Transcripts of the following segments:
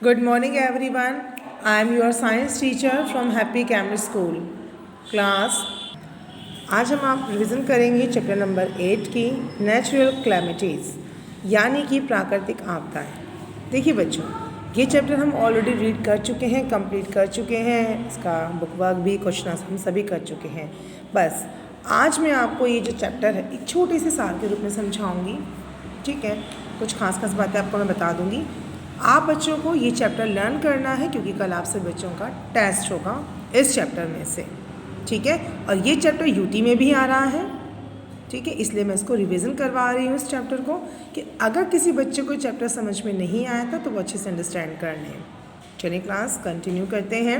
Good morning everyone. I am your science teacher from Happy Camry School. Class आज हम आप revision करेंगे chapter number 8 की natural calamities यानी कि प्राकृतिक आपदाएं। देखिए बच्चों, ये चैप्टर हम ऑलरेडी रीड कर चुके हैं, कंप्लीट कर चुके हैं, इसका बुक वर्क भी क्वेश्चन हम सभी कर चुके हैं। बस आज मैं आपको ये जो चैप्टर है एक छोटी सी सार के रूप में समझाऊंगी। ठीक है, कुछ खास बातें आपको मैं बता दूंगी। आप बच्चों को ये चैप्टर लर्न करना है क्योंकि कल आपसे बच्चों का टेस्ट होगा इस चैप्टर में से। ठीक है, और ये चैप्टर यूटी में भी आ रहा है। ठीक है, इसलिए मैं इसको रिवीजन करवा रही हूँ इस चैप्टर को कि अगर किसी बच्चे को चैप्टर समझ में नहीं आया था तो वो अच्छे से अंडरस्टैंड कर लें। चलिए क्लास कंटिन्यू करते हैं।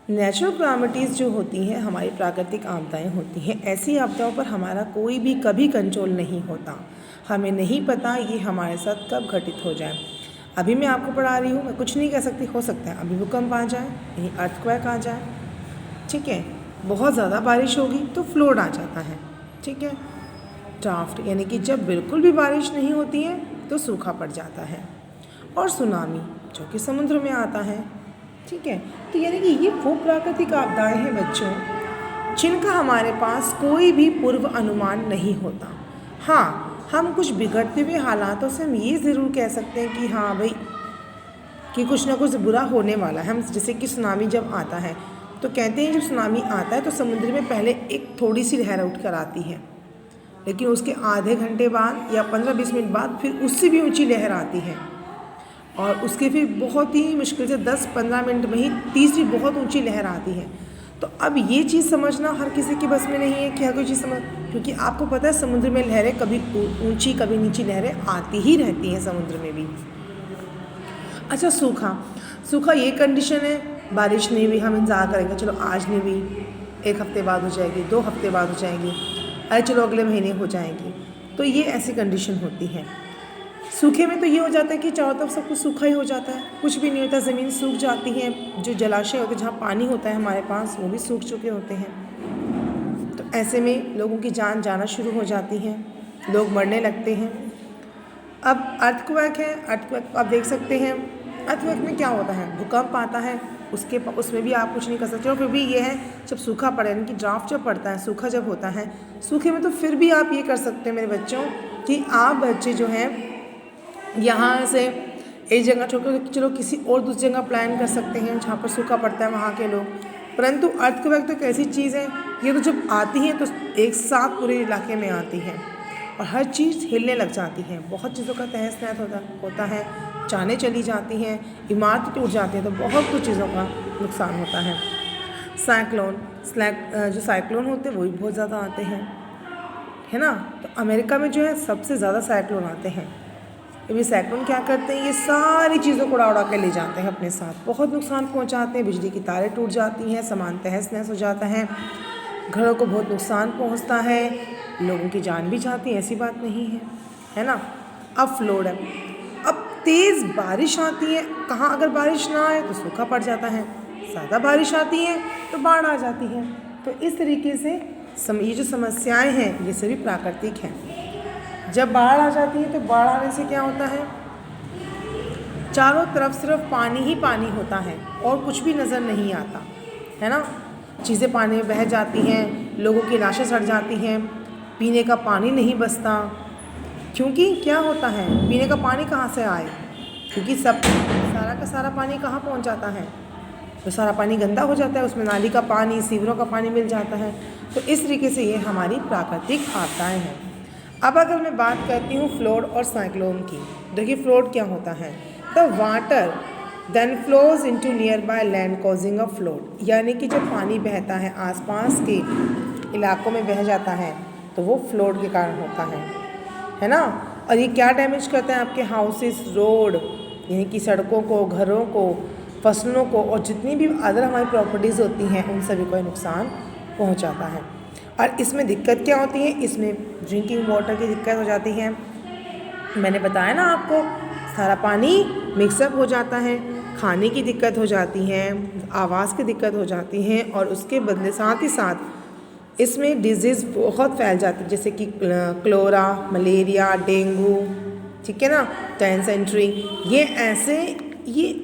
नेचुरल कैलामिटीज़ जो होती हैं हमारी प्राकृतिक आपदाएं होती हैं। ऐसी आपदाओं पर हमारा कोई भी कभी कंट्रोल नहीं होता। हमें नहीं पता ये हमारे साथ कब घटित हो जाए। अभी मैं आपको पढ़ा रही हूँ, मैं कुछ नहीं कह सकती, हो सकता है अभी भूकंप आ जाए, यहीं अर्थक्वेक आ जाए। ठीक है, बहुत ज़्यादा बारिश होगी तो फ्लोड आ जाता है। ठीक है, ड्राफ्ट यानी कि जब बिल्कुल भी बारिश नहीं होती है तो सूखा पड़ जाता है। और सुनामी जो कि समुद्र में आता है। ठीक है, तो यानी कि ये वो प्राकृतिक आपदाएं हैं बच्चों जिनका हमारे पास कोई भी पूर्व अनुमान नहीं होता। हाँ, हम कुछ बिगड़ते हुए हालातों से हम ये ज़रूर कह सकते हैं कि हाँ भाई कि कुछ ना कुछ बुरा होने वाला है। हम जैसे कि सुनामी जब आता है तो कहते हैं जब सुनामी आता है तो समुद्र में पहले एक थोड़ी सी लहर उठ कर आती है, लेकिन उसके आधे घंटे बाद या 15-20 मिनट बाद फिर उससे भी ऊंची लहर आती है और उसके फिर बहुत ही मुश्किल से 10-15 मिनट में ही तीसरी बहुत ऊंची लहर आती है। तो अब ये चीज़ समझना हर किसी की बस में नहीं है कि हर कोई चीज़ समझ, क्योंकि आपको पता है समुद्र में लहरें कभी ऊंची कभी नीची लहरें आती ही रहती हैं समुद्र में भी। अच्छा, सूखा ये कंडीशन है, बारिश नहीं हुई, हम इंतज़ार करेंगे चलो आज नहीं हुई, 1 हफ्ते बाद हो जाएगी, 2 हफ्ते बाद हो जाएगी, अरे चलो अगले महीने हो जाएगी। तो ये ऐसी कंडीशन होती है। सूखे में तो ये हो जाता है कि चारों तरफ सब कुछ सूखा ही हो जाता है, कुछ भी नहीं होता, ज़मीन सूख जाती है, जो जलाशय होते हैं जहाँ पानी होता है हमारे पास वो भी सूख चुके होते हैं। तो ऐसे में लोगों की जान जाना शुरू हो जाती है, लोग मरने लगते हैं। अब अर्थक्वेक है, अर्थक्वेक आप देख सकते हैं। अर्थक्वेक में क्या होता है, भूकंप आता है, उसमें भी आप कुछ नहीं कर सकते। और फिर भी ये है जब सूखा पड़े यानी कि ड्राफ्ट जब पड़ता है, सूखा जब होता है, सूखे में तो फिर भी आप ये कर सकते हैं मेरे बच्चों कि आप बच्चे जो हैं यहाँ से एक जगह छोड़कर चलो किसी और दूसरी जगह प्लान कर सकते हैं जहाँ पर सूखा पड़ता है वहाँ के लोग। परंतु अर्थक्वेक तो एक ऐसी चीज़ है, ये तो जब आती है तो एक साथ पूरे इलाके में आती है और हर चीज़ हिलने लग जाती है, बहुत चीज़ों का तहस नहस होता है, जानें चली जाती हैं, इमारतें टूट जाती हैं, तो बहुत कुछ चीज़ों का नुकसान होता है। जो साइक्लोन होते हैं वो भी बहुत ज़्यादा आते हैं, है ना। तो अमेरिका में जो है सबसे ज़्यादा साइक्लोन आते हैं। ये साइक्लोन क्या करते हैं, ये सारी चीज़ों को उड़ा के ले जाते हैं अपने साथ, बहुत नुकसान पहुंचाते हैं। बिजली की तारें टूट जाती हैं, सामान तहस नहस हो जाता है, घरों को बहुत नुकसान पहुंचता है, लोगों की जान भी जाती है, ऐसी बात नहीं है, है ना। अब फ्लोड है, अब तेज़ बारिश आती है, कहाँ अगर बारिश ना आए तो सूखा पड़ जाता है, ज़्यादा बारिश आती है तो बाढ़ आ जाती है। तो इस तरीके से ये जो समस्याएँ हैं ये सभी प्राकृतिक हैं। जब बाढ़ आ जाती है तो बाढ़ आने से क्या होता है, चारों तरफ सिर्फ पानी ही पानी होता है और कुछ भी नज़र नहीं आता, है ना। चीज़ें पानी में बह जाती हैं, लोगों की लाशें सड़ जाती हैं, पीने का पानी नहीं बचता। क्योंकि क्या होता है, पीने का पानी कहाँ से आए, क्योंकि सारा का सारा पानी कहाँ पहुँच जाता है, तो सारा पानी गंदा हो जाता है, उसमें नाली का पानी, सीवरों का पानी मिल जाता है। तो इस तरीके से ये हमारी प्राकृतिक आपदाएँ हैं। अब अगर मैं बात करती हूँ फ्लोड और साइक्लोन की, देखिए फ्लोड क्या होता है, the water then flows into nearby land causing a flood, यानी कि जब पानी बहता है आसपास के इलाकों में बह जाता है तो वो फ्लोड के कारण होता है ना। और ये क्या डैमेज करता है, आपके हाउसेस, रोड यानी कि सड़कों को, घरों को, फसलों को और जितनी भी अदर हमारी प्रॉपर्टीज़ होती हैं उन सभी को नुकसान पहुँचाता है। और इसमें दिक्कत क्या होती है, इसमें ड्रिंकिंग वाटर की दिक्कत हो जाती है। मैंने बताया ना आपको, सारा पानी मिक्सअप हो जाता है, खाने की दिक्कत हो जाती है, आवाज़ की दिक्कत हो जाती है और उसके बदले साथ ही साथ इसमें डिजीज़ बहुत फैल जाती है, जैसे कि क्लोरा, मलेरिया, डेंगू, ठीक है ना, डिसेंट्री। ये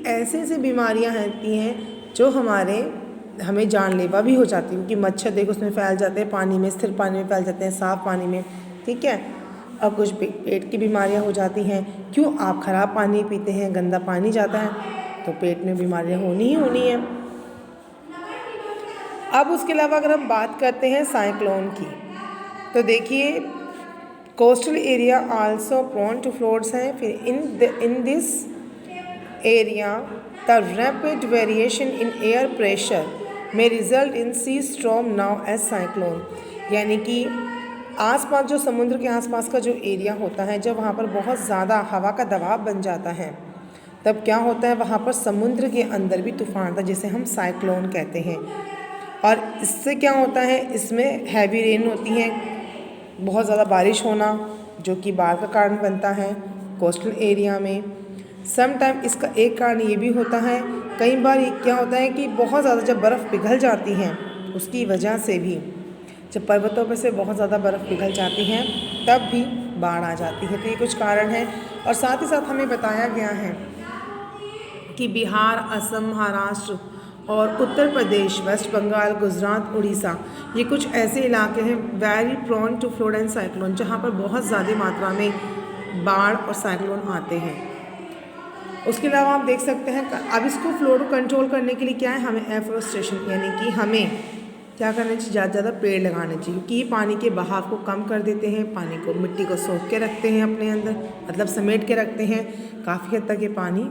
ऐसे बीमारियां होती हैं जो हमें जानलेवा भी हो जाती है, क्योंकि मच्छर देखो उसमें फैल जाते हैं पानी में, स्थिर पानी में फैल जाते हैं, साफ़ पानी में, ठीक है। और कुछ पेट की बीमारियां हो जाती हैं। क्यों? आप ख़राब पानी पीते हैं, गंदा पानी जाता है तो पेट में बीमारियां होनी ही होनी है। अब उसके अलावा अगर हम बात करते हैं साइक्लोन की, तो देखिए coastal area also prone to floods हैं। फिर in this area the rapid variation in air pressure में result in sea storm now as cyclone. यानी कि आसपास जो समुद्र के आसपास का जो एरिया होता है, जब वहाँ पर बहुत ज़्यादा हवा का दबाव बन जाता है, तब क्या होता है वहाँ पर समुद्र के अंदर भी तूफान आता है, जिसे हम साइक्लोन कहते हैं। और इससे क्या होता है, इसमें हैवी रेन होती है, बहुत ज़्यादा बारिश होना, जो कि बाढ़ का कारण बनता है कोस्टल एरिया में। सम टाइम इसका एक कारण ये भी होता है, कई बार ये क्या होता है कि बहुत ज़्यादा जब बर्फ़ पिघल जाती है, उसकी वजह से भी, जब पर्वतों पर से बहुत ज़्यादा बर्फ़ पिघल जाती है तब भी बाढ़ आ जाती है। तो ये कुछ कारण हैं। और साथ ही साथ हमें बताया गया है कि बिहार, असम, महाराष्ट्र और उत्तर प्रदेश, वेस्ट बंगाल, गुजरात, उड़ीसा, ये कुछ ऐसे इलाके हैं very prone to flood and cyclone, जहाँ पर बहुत ज़्यादा मात्रा में बाढ़ और साइक्लोन आते हैं। उसके अलावा आप देख सकते हैं, अब इसको फ्लो को कंट्रोल करने के लिए क्या है, हमें एफोरेस्टेशन यानी कि हमें क्या करना चाहिए, ज़्यादा से ज़्यादा पेड़ लगाने चाहिए, क्योंकि ये पानी के बहाव को कम कर देते हैं, पानी को, मिट्टी को सोख के रखते हैं अपने अंदर, मतलब समेट के रखते हैं। काफ़ी हद तक ये पानी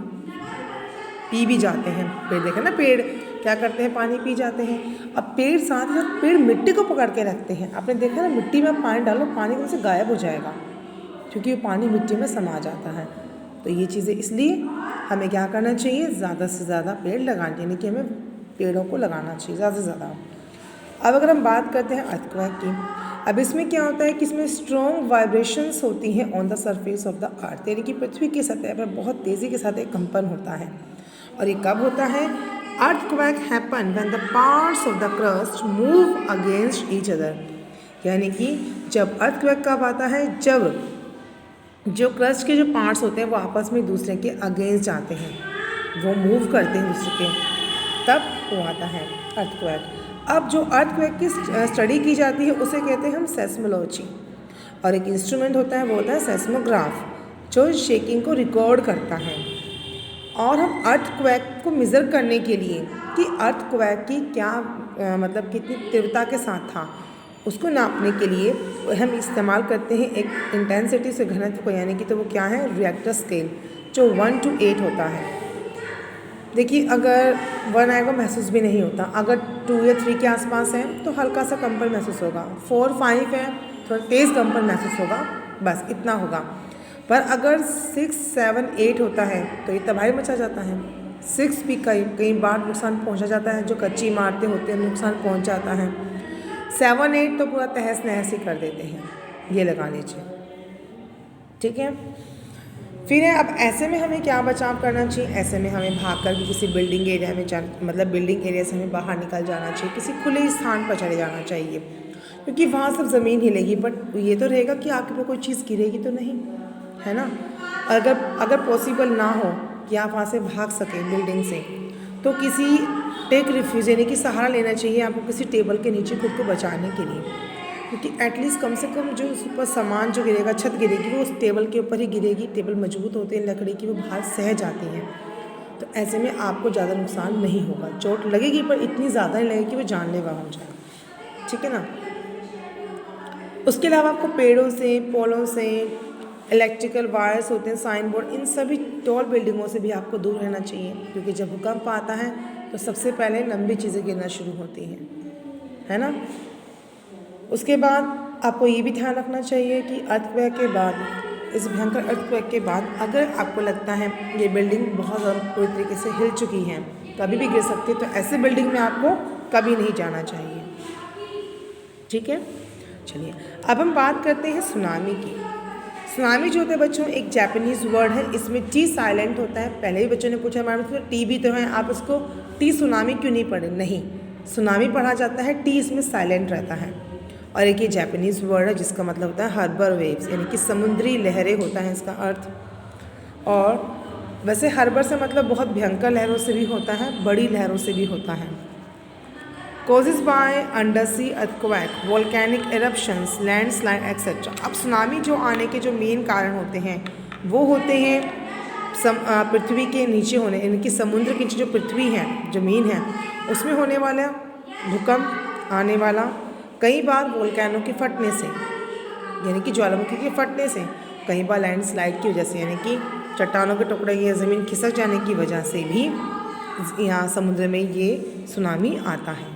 पी भी जाते हैं। पेड़ देखें ना, पेड़ क्या करते हैं, पानी पी जाते हैं। अब पेड़ साथ ही साथ पेड़ मिट्टी को पकड़ के रखते हैं। आपने देखा ना, मिट्टी में आप पानी डालो, पानी वहाँ से गायब हो जाएगा, क्योंकि वो पानी मिट्टी में समा जाता है। तो ये चीज़ें, इसलिए हमें क्या करना चाहिए, ज़्यादा से ज़्यादा पेड़ लगाने, यानी कि हमें पेड़ों को लगाना चाहिए ज़्यादा से ज़्यादा। अब अगर हम बात करते हैं अर्थक्वेक की, अब इसमें क्या होता है कि इसमें स्ट्रॉन्ग वाइब्रेशंस होती हैं on the surface of the earth, यानी कि पृथ्वी की सतह पर बहुत तेज़ी के साथ एक कंपन होता है। और ये कब होता है, earthquake happen when the parts of the crust move against each other. यानी कि जब अर्थक्वेक कब आता है, जब जो क्रस्ट के जो पार्ट्स होते हैं वो आपस में दूसरे के अगेंस्ट जाते हैं, वो मूव करते हैं दूसरे के, तब वो आता है अर्थक्वेक। अब जो अर्थक्वेक की स्टडी की जाती है उसे कहते हैं हम सेस्मोलॉजी, और एक इंस्ट्रूमेंट होता है, वो होता है सेस्मोग्राफ, जो शेकिंग को रिकॉर्ड करता है। और हम अर्थक्वेक को मेज़र करने के लिए कि अर्थक्वेक की क्या मतलब कितनी तीव्रता के साथ था, उसको नापने के लिए हम इस्तेमाल करते हैं एक इंटेंसिटी से घनत्व को, यानी कि तो वो क्या है, रिएक्टर स्केल, जो 1 to 8 होता है। देखिए अगर 1 आएगा महसूस भी नहीं होता, अगर 2 या 3 के आसपास है तो हल्का सा कंपन महसूस होगा, 4, 5 है थोड़ा तेज़ कंपन महसूस होगा, बस इतना होगा। पर अगर 6, 7, 8 होता है तो ये तबाही मचा जाता है। 6 भी कई बार नुकसान पहुंचा जाता है, जो कच्ची इमारतें होती हैं नुकसान पहुंच जाता है। 7, 8 तो पूरा तहस नहस ही कर देते हैं, ये लगा लीजिए, ठीक है। फिर है, अब ऐसे में हमें क्या बचाव करना चाहिए, ऐसे में हमें भाग कर किसी बिल्डिंग एरिया में मतलब बिल्डिंग एरिया से हमें बाहर निकल जाना चाहिए, किसी खुले स्थान पर चले जाना चाहिए, क्योंकि वहाँ सब ज़मीन हिलेगी, बट ये तो रहेगा कि आपके ऊपर कोई चीज़ गिरेगी तो नहीं, है ना। अगर पॉसिबल ना हो कि आप वहाँ से भाग सकें बिल्डिंग से, तो किसी टेक रिफ्यूज यानी कि सहारा लेना चाहिए आपको किसी टेबल के नीचे खुद को बचाने के लिए, क्योंकि एटलीस्ट कम से कम जो उस ऊपर सामान जो गिरेगा, छत गिरेगी, वो उस टेबल के ऊपर ही गिरेगी। टेबल मजबूत होते हैं लकड़ी की, वो बाहर सह जाती हैं, तो ऐसे में आपको ज़्यादा नुकसान नहीं होगा। चोट लगेगी पर इतनी ज़्यादा नहीं लगेगी कि वो जानलेवा हो जाए, ठीक है ना। उसके अलावा आपको पेड़ों से, पोलों से, इलेक्ट्रिकल वायर्स होते हैं, साइन बोर्ड, इन सभी टॉल बिल्डिंगों से भी आपको दूर रहना चाहिए, क्योंकि जब भूकंप आता है तो सबसे पहले लंबी चीज़ें गिरना शुरू होती हैं, है ना। उसके बाद आपको ये भी ध्यान रखना चाहिए कि अर्थक्वेक के बाद, इस भयंकर अर्थक्वेक के बाद अगर आपको लगता है ये बिल्डिंग बहुत ज़्यादा पूरी तरीके से हिल चुकी है, कभी भी गिर सकती है, तो ऐसे बिल्डिंग में आपको कभी नहीं जाना चाहिए, ठीक है। चलिए अब हम बात करते हैं सुनामी की। सुनामी जो होता है बच्चों, एक जापानीज़ वर्ड है, इसमें टी साइलेंट होता है। पहले भी बच्चों ने पूछा हमारे में टी भी तो है, आप इसको टी सुनामी क्यों नहीं पढ़े, नहीं, सुनामी पढ़ा जाता है, टी इसमें साइलेंट रहता है। और एक ये जापानीज़ वर्ड है जिसका मतलब होता है हार्बर वेव्स, यानी कि समुद्री लहरें होता है इसका अर्थ। और वैसे हार्बर से मतलब बहुत भयंकर लहरों से भी होता है, बड़ी लहरों से भी होता है। Causes by undersea earthquake, volcanic eruptions, landslide etcetera. अब सुनामी जो आने के जो मेन कारण होते हैं वो होते हैं पृथ्वी के नीचे होने, यानी कि समुद्र के नीचे जो पृथ्वी है, ज़मीन है, उसमें होने वाला भूकंप आने वाला, कई बार वोल्केनों के फटने से, यानी कि ज्वालामुखी के फटने से, कई बार लैंडस्लाइड की वजह से, यानी कि चट्टानों के टुकड़े या ज़मीन खिसक जाने की वजह से भी यहाँ समुद्र में ये सुनामी आता है।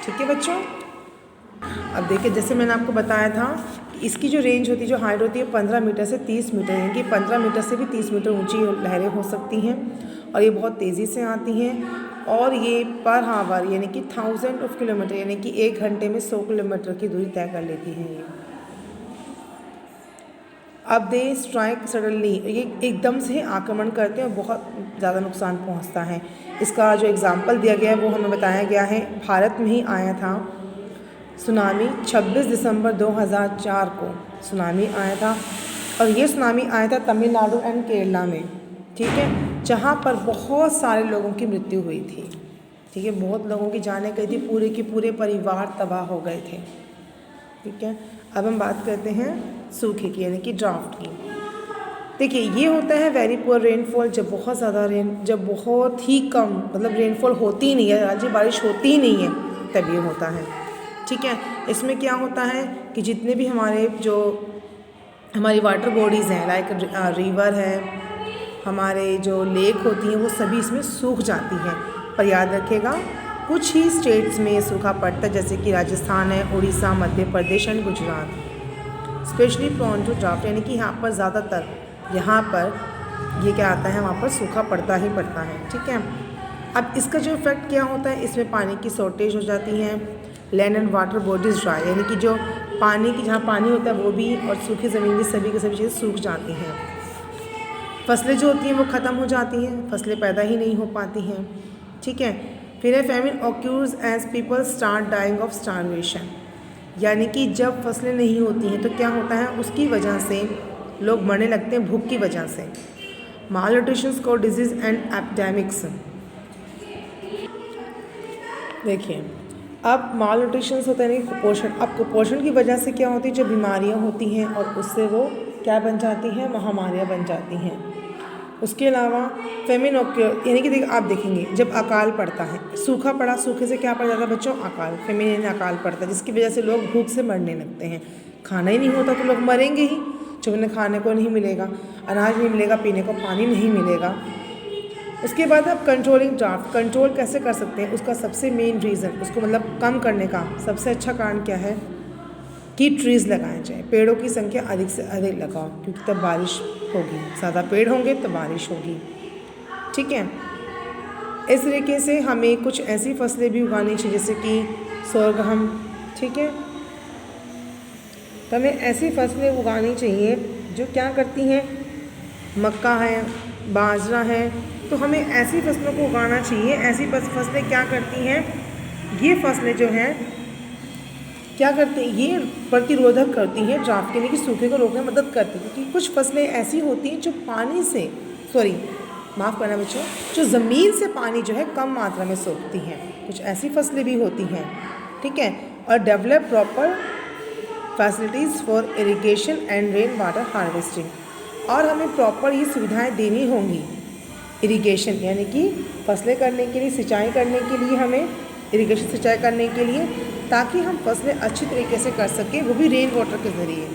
ठीक है बच्चों। अब देखिए, जैसे मैंने आपको बताया था कि इसकी जो रेंज होती है, जो हाइट होती है 15 मीटर से 30 मीटर, यानी कि 15 मीटर से भी 30 मीटर ऊंची लहरें हो सकती हैं और ये बहुत तेज़ी से आती हैं और ये पर हावर यानी कि 1000 किलोमीटर, यानी कि 1 घंटे में 100 किलोमीटर की दूरी तय कर लेती हैं ये। अब दे स्ट्राइक सडनली, ये एकदम से आक्रमण करते हैं और बहुत ज़्यादा नुकसान पहुंचता है। इसका जो एग्ज़ाम्पल दिया गया है वो हमें बताया गया है, भारत में ही आया था सुनामी 26 दिसंबर 2004 को सुनामी आया था और ये सुनामी आया था तमिलनाडु एंड केरला में। ठीक है, जहाँ पर बहुत सारे लोगों की मृत्यु हुई थी। ठीक है, बहुत लोगों की जानें गई थी, पूरे के पूरे परिवार तबाह हो गए थे। ठीक है, अब हम बात करते हैं सूखे की, यानी कि ड्राफ्ट की। देखिए, ये होता है वेरी पुअर रेनफॉल, जब बहुत ज़्यादा जब बहुत ही कम मतलब रेनफॉल होती ही नहीं है, राज्य बारिश होती ही नहीं है, तब ये होता है। ठीक है, इसमें क्या होता है कि जितने भी हमारी वाटर बॉडीज़ हैं, लाइक रिवर है, हमारे जो लेक होती हैं, वो सभी इसमें सूख जाती हैं। पर याद रखिएगा, कुछ ही स्टेट्स में ये सूखा पड़ता है, जैसे कि राजस्थान है, Orissa, Madhya Pradesh and Gujarat. Specially prone to draft, यानी कि यहाँ पर ज़्यादातर यहाँ पर ये क्या आता है, वहाँ पर सूखा पड़ता ही पड़ता है। ठीक है, अब इसका जो इफेक्ट क्या होता है, इसमें पानी की शॉर्टेज हो जाती है, land and water bodies dry, यानी कि जो पानी की जहाँ पानी होता है वो भी और सूखी ज़मीन भी सभी की सभी चीज़ें सूख जाती हैं। फसलें जो होती हैं वो ख़त्म हो जाती हैं, फसलें पैदा ही नहीं हो पाती हैं। ठीक है, फिर है famine occurs as people start dying of starvation, यानी कि जब फसलें नहीं होती हैं तो क्या होता है, उसकी वजह से लोग मरने लगते हैं भूख की वजह से। मालन्यूट्रिशन को डिजीज़ एंड एपिडेमिक्स। देखिए, अब मालन्यूट्रिशन होता है नहीं, कुपोषण। अब कुपोषण की वजह से क्या होती है, जो बीमारियां होती हैं और उससे वो क्या बन जाती हैं, महामारियां बन जाती हैं। उसके अलावा फेमिन ऑक्यूर, यानी कि आप देखेंगे जब अकाल पड़ता है, सूखा पड़ा, सूखे से क्या पड़ जाता है बच्चों, अकाल, फेमिन अकाल पड़ता है, जिसकी वजह से लोग भूख से मरने लगते हैं। खाना ही नहीं होता तो लोग मरेंगे ही, जब उन्हें खाने को नहीं मिलेगा, अनाज नहीं मिलेगा, पीने को पानी नहीं मिलेगा। उसके बाद अब कंट्रोलिंग ड्राफ्ट, कंट्रोल कैसे कर सकते हैं, उसका सबसे मेन रीज़न, उसको मतलब कम करने का सबसे अच्छा कारण क्या है कि ट्रीज़ लगाए जाए, पेड़ों की संख्या अधिक से अधिक लगाओ, क्योंकि तब बारिश होगी, ज़्यादा पेड़ होंगे तो बारिश होगी। ठीक है, इस तरीके से हमें कुछ ऐसी फसलें भी उगानी चाहिए जैसे कि सोरगम। ठीक है, तो हमें ऐसी फसलें उगानी चाहिए जो क्या करती हैं, मक्का है, बाजरा है, तो हमें ऐसी फसलों को उगाना चाहिए। ऐसी फसलें क्या करती हैं, ये फसलें जो हैं क्या करती हैं, ये प्रतिरोधक करती हैं ड्राफ्ट, यानी कि सूखे को रोकने में मदद करती हैं। क्योंकि कुछ फसलें ऐसी होती हैं जो पानी से माफ़ करना बच्चों, जो ज़मीन से पानी जो है कम मात्रा में सोखती हैं, कुछ ऐसी फसलें भी होती हैं। ठीक है, और develop proper facilities for irrigation and rain water harvesting, और हमें प्रॉपर ये सुविधाएं देनी होंगी इरिगेशन, यानी कि फसलें करने के लिए, सिंचाई करने के लिए, हमें इरिगेशन सिंचाई करने के लिए, ताकि हम फसलें अच्छी तरीके से कर सकें, वो भी रेन वाटर के ज़रिए,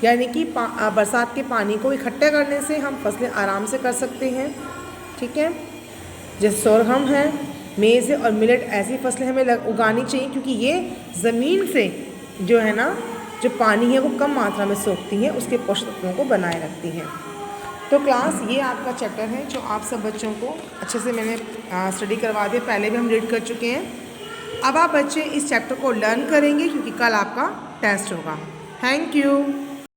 यानी कि बरसात के पानी को इकट्ठा करने से हम फसलें आराम से कर सकते हैं। ठीक है, जैसे सोरगम है, मेज़ है और मिलेट, ऐसी फसलें हमें उगानी चाहिए, क्योंकि ये ज़मीन से जो है ना, जो पानी है वो कम मात्रा में सोखती हैं, उसके पोषक तत्वों को बनाए रखती हैं। तो क्लास, ये आपका चैप्टर है जो आप सब बच्चों को अच्छे से मैंने स्टडी करवा दिया, पहले भी हम रीड कर चुके हैं। अब आप बच्चे इस चैप्टर को लर्न करेंगे क्योंकि कल आपका टेस्ट होगा। Thank you.